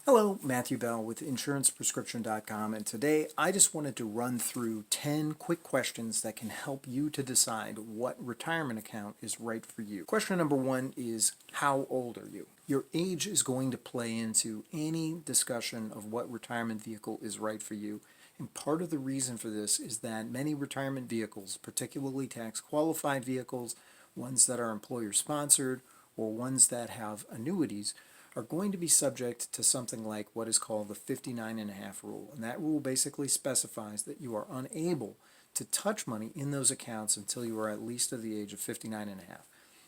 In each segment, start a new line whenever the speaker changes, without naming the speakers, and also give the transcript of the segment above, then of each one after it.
Hello, Matthew Bell with InsurancePrescription.com, and today I just wanted to run through 10 quick questions that can help you to decide what retirement account is right for you. Question number one is, how old are you? Your age is going to play into any discussion of what retirement vehicle is right for you. And part of the reason for this is that many retirement vehicles, particularly tax-qualified vehicles, ones that are employer-sponsored, or ones that have annuities, are going to be subject to something like what is called the 59.5 rule. And that rule basically specifies that you are unable to touch money in those accounts until you are at least of the age of 59.5.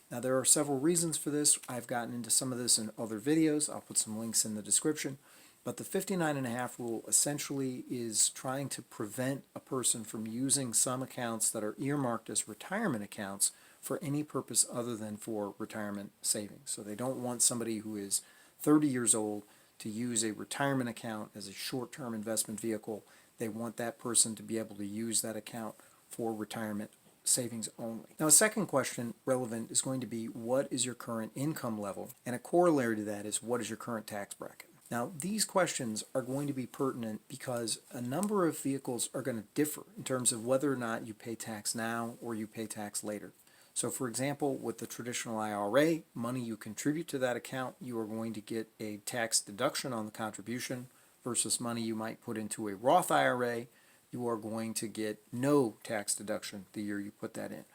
Now, there are several reasons for this. I've gotten into some of this in other videos. I'll put some links in the description. But the 59.5 rule essentially is trying to prevent a person from using some accounts that are earmarked as retirement accounts for any purpose other than for retirement savings. So they don't want somebody who is 30 years old to use a retirement account as a short-term investment vehicle. They want that person to be able to use that account for retirement savings only. Now, a second question relevant is going to be, what is your current income level? And a corollary to that is, what is your current tax bracket? Now, these questions are going to be pertinent because a number of vehicles are going to differ in terms of whether or not you pay tax now or you pay tax later. So for example, with the traditional IRA, money you contribute to that account, you are going to get a tax deduction on the contribution versus money you might put into a Roth IRA, you are going to get no tax deduction the year you put that in.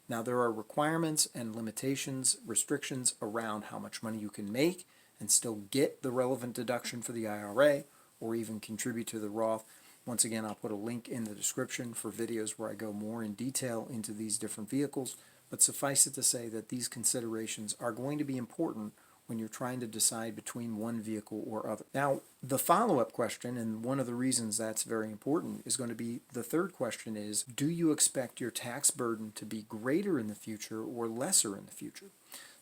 Now, there are requirements and limitations, restrictions around how much money you can make and still get the relevant deduction for the IRA or even contribute to the Roth. Once again, I'll put a link in the description for videos where I go more in detail into these different vehicles. But suffice it to say that these considerations are going to be important when you're trying to decide between one vehicle or other. Now, the follow-up question, and one of the reasons that's very important, is going to be the third question is, do you expect your tax burden to be greater in the future or lesser in the future?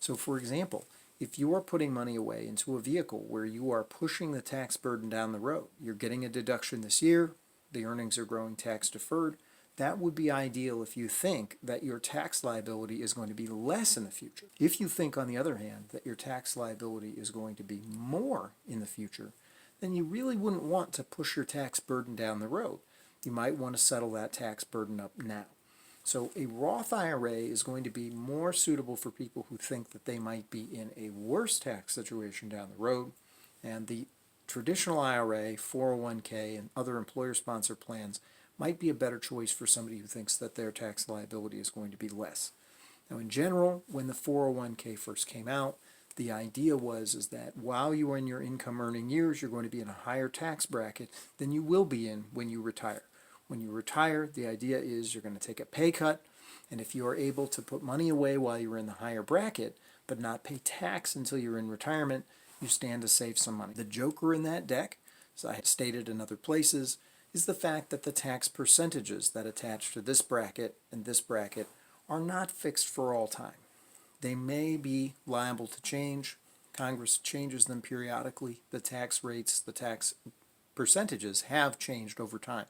So for example, if you are putting money away into a vehicle where you are pushing the tax burden down the road, you're getting a deduction this year, the earnings are growing tax deferred, that would be ideal if you think that your tax liability is going to be less in the future. If you think, on the other hand, that your tax liability is going to be more in the future, then you really wouldn't want to push your tax burden down the road. You might want to settle that tax burden up now. So a Roth IRA is going to be more suitable for people who think that they might be in a worse tax situation down the road, and the traditional IRA, 401k, and other employer-sponsored plans might be a better choice for somebody who thinks that their tax liability is going to be less. Now, in general, when the 401k first came out, the idea was that while you are in your income earning years, you're going to be in a higher tax bracket than you will be in when you retire. When you retire, the idea is you're going to take a pay cut, and if you are able to put money away while you're in the higher bracket, but not pay tax until you're in retirement, you stand to save some money. The joker in that deck, as I have stated in other places, is the fact that the tax percentages that attach to this bracket and this bracket are not fixed for all time. They may be liable to change. Congress changes them periodically. The tax rates, the tax percentages have changed over time.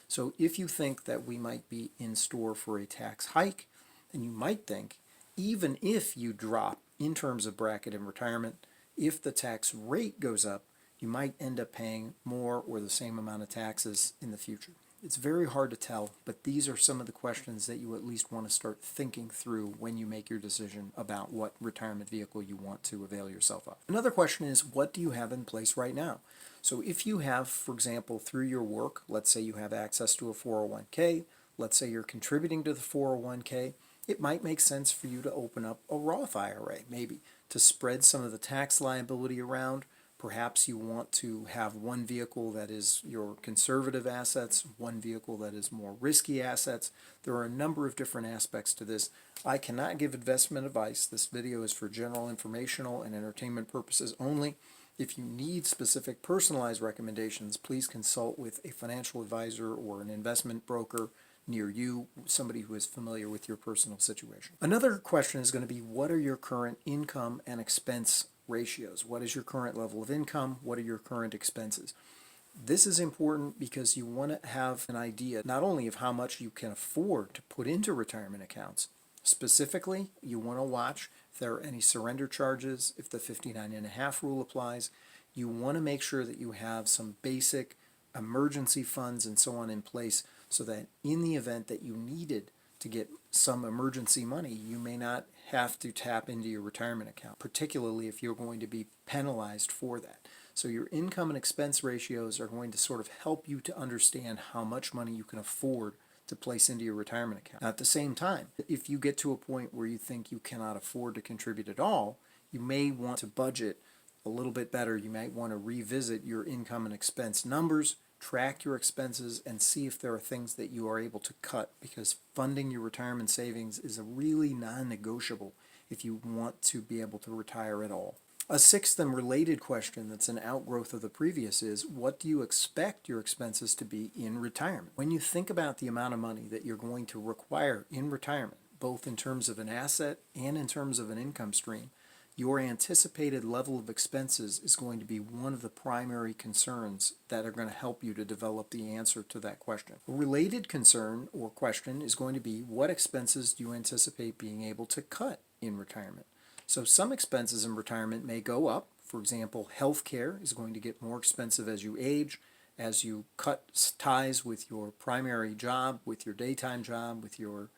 So if you think that we might be in store for a tax hike, then you might think, even if you drop in terms of bracket in retirement, if the tax rate goes up, you might end up paying more or the same amount of taxes in the future. It's very hard to tell, but these are some of the questions that you at least want to start thinking through when you make your decision about what retirement vehicle you want to avail yourself of. Another question is, what do you have in place right now? So if you have, for example, through your work, let's say you have access to a 401k, let's say you're contributing to the 401k, it might make sense for you to open up a Roth IRA, maybe, to spread some of the tax liability around. Perhaps you want to have one vehicle that is your conservative assets, one vehicle that is more risky assets. There are a number of different aspects to this. I cannot give investment advice. This video is for general informational and entertainment purposes only. If you need specific personalized recommendations, please consult with a financial advisor or an investment broker near you, somebody who is familiar with your personal situation. Another question is going to be, what are your current income and expense ratios? What is your current level of income? What are your current expenses? This is important because you want to have an idea not only of how much you can afford to put into retirement accounts. Specifically, you want to watch if there are any surrender charges, if the 59.5 rule applies, You want to make sure that you have some basic emergency funds and so on in place so that in the event that you needed to get some emergency money, you may not have to tap into your retirement account, particularly if you're going to be penalized for that. So your income and expense ratios are going to sort of help you to understand how much money you can afford to place into your retirement account. Now, at the same time, if you get to a point where you think you cannot afford to contribute at all, you may want to budget a little bit better. You might want to revisit your income and expense numbers, track your expenses, and see if there are things that you are able to cut, because funding your retirement savings is a really non-negotiable if you want to be able to retire at all. A sixth and related question that's an outgrowth of the previous is, what do you expect your expenses to be in retirement? When you think about the amount of money that you're going to require in retirement, both in terms of an asset and in terms of an income stream, your anticipated level of expenses is going to be one of the primary concerns that are going to help you to develop the answer to that question. A related concern or question is going to be, what expenses do you anticipate being able to cut in retirement? So some expenses in retirement may go up. For example, health care is going to get more expensive as you age, as you cut ties with your primary job, with your daytime job, with your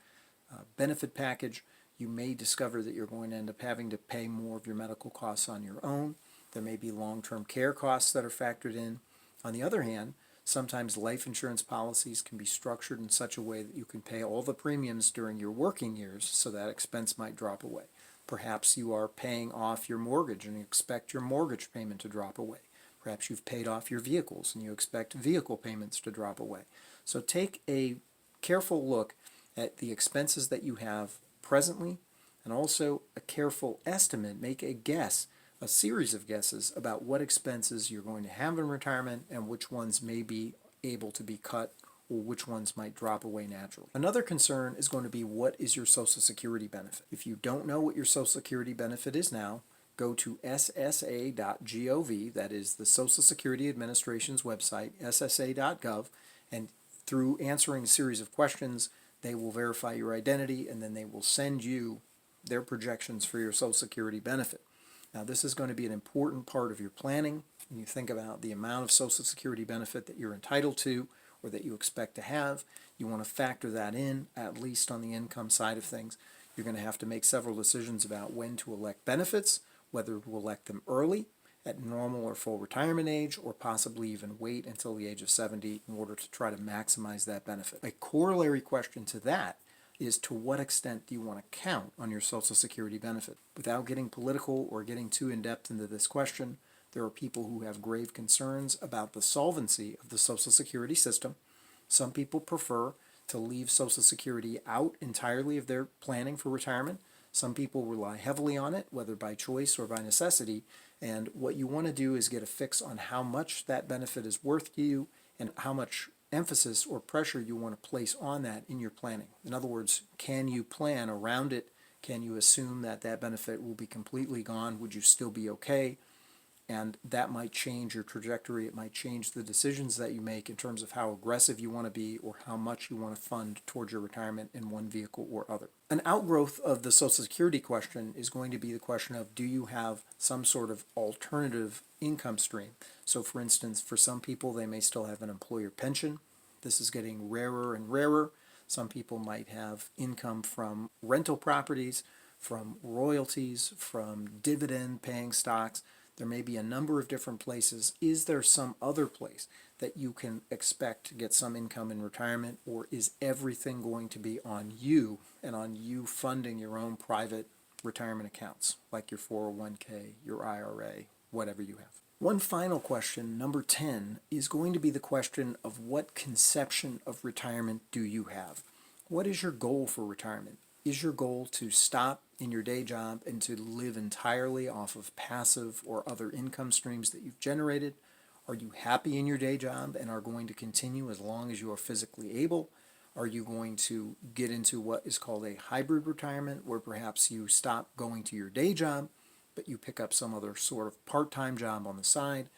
benefit package. You may discover that you're going to end up having to pay more of your medical costs on your own. There may be long-term care costs that are factored in. On the other hand, sometimes life insurance policies can be structured in such a way that you can pay all the premiums during your working years, so that expense might drop away. Perhaps you are paying off your mortgage and you expect your mortgage payment to drop away. Perhaps you've paid off your vehicles and you expect vehicle payments to drop away. So take a careful look at the expenses that you have presently, and also a careful estimate. Make a guess, a series of guesses about what expenses you're going to have in retirement and which ones may be able to be cut or which ones might drop away naturally. Another concern is going to be, what is your Social Security benefit? If you don't know what your Social Security benefit is now, go to ssa.gov, that is the Social Security Administration's website, ssa.gov, and through answering a series of questions, they will verify your identity, and then they will send you their projections for your Social Security benefit. Now, this is going to be an important part of your planning. When you think about the amount of Social Security benefit that you're entitled to or that you expect to have, you want to factor that in, at least on the income side of things. You're going to have to make several decisions about when to elect benefits, whether to elect them early, at normal or full retirement age, or possibly even wait until the age of 70 in order to try to maximize that benefit. A corollary question to that is, to what extent do you want to count on your Social Security benefit? Without getting political or getting too in-depth into this question, there are people who have grave concerns about the solvency of the Social Security system. Some people prefer to leave Social Security out entirely of their planning for retirement. Some people rely heavily on it, whether by choice or by necessity, and what you want to do is get a fix on how much that benefit is worth to you and how much emphasis or pressure you want to place on that in your planning. In other words, can you plan around it? Can you assume that that benefit will be completely gone? Would you still be okay? And that might change your trajectory. It might change the decisions that you make in terms of how aggressive you want to be or how much you want to fund towards your retirement in one vehicle or other. An outgrowth of the Social Security question is going to be the question of, do you have some sort of alternative income stream? So for instance, for some people, they may still have an employer pension. This is getting rarer and rarer. Some people might have income from rental properties, from royalties, from dividend-paying stocks. There may be a number of different places. Is there some other place that you can expect to get some income in retirement, or is everything going to be on you and on you funding your own private retirement accounts, like your 401k, your IRA, whatever you have? One final question, number 10, is going to be the question of, what conception of retirement do you have? What is your goal for retirement? Is your goal to stop in your day job and to live entirely off of passive or other income streams that you've generated? Are you happy in your day job and are going to continue as long as you are physically able? Are you going to get into what is called a hybrid retirement, where perhaps you stop going to your day job, but you pick up some other sort of part-time job on the side?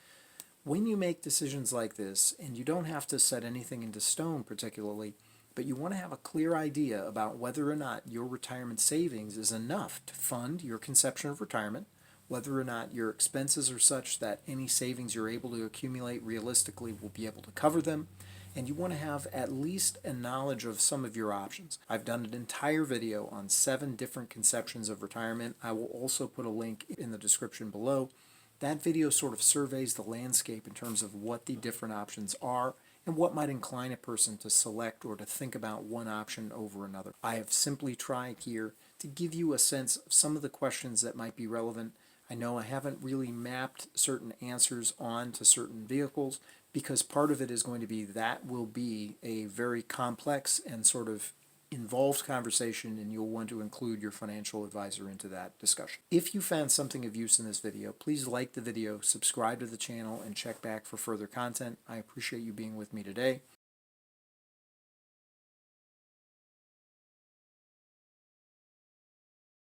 When you make decisions like this, and you don't have to set anything into stone particularly, but you want to have a clear idea about whether or not your retirement savings is enough to fund your conception of retirement, whether or not your expenses are such that any savings you're able to accumulate realistically will be able to cover them, and you want to have at least a knowledge of some of your options. I've done an entire video on 7 different conceptions of retirement. I will also put a link in the description below. That video sort of surveys the landscape in terms of what the different options are and what might incline a person to select or to think about one option over another. I have simply tried here to give you a sense of some of the questions that might be relevant. I know I haven't really mapped certain answers onto certain vehicles because part of it is going to be that will be a very complex and sort of involved conversation, and you'll want to include your financial advisor into that discussion. If you found something of use in this video, please like the video, subscribe to the channel, and check back for further content. I appreciate you being with me today.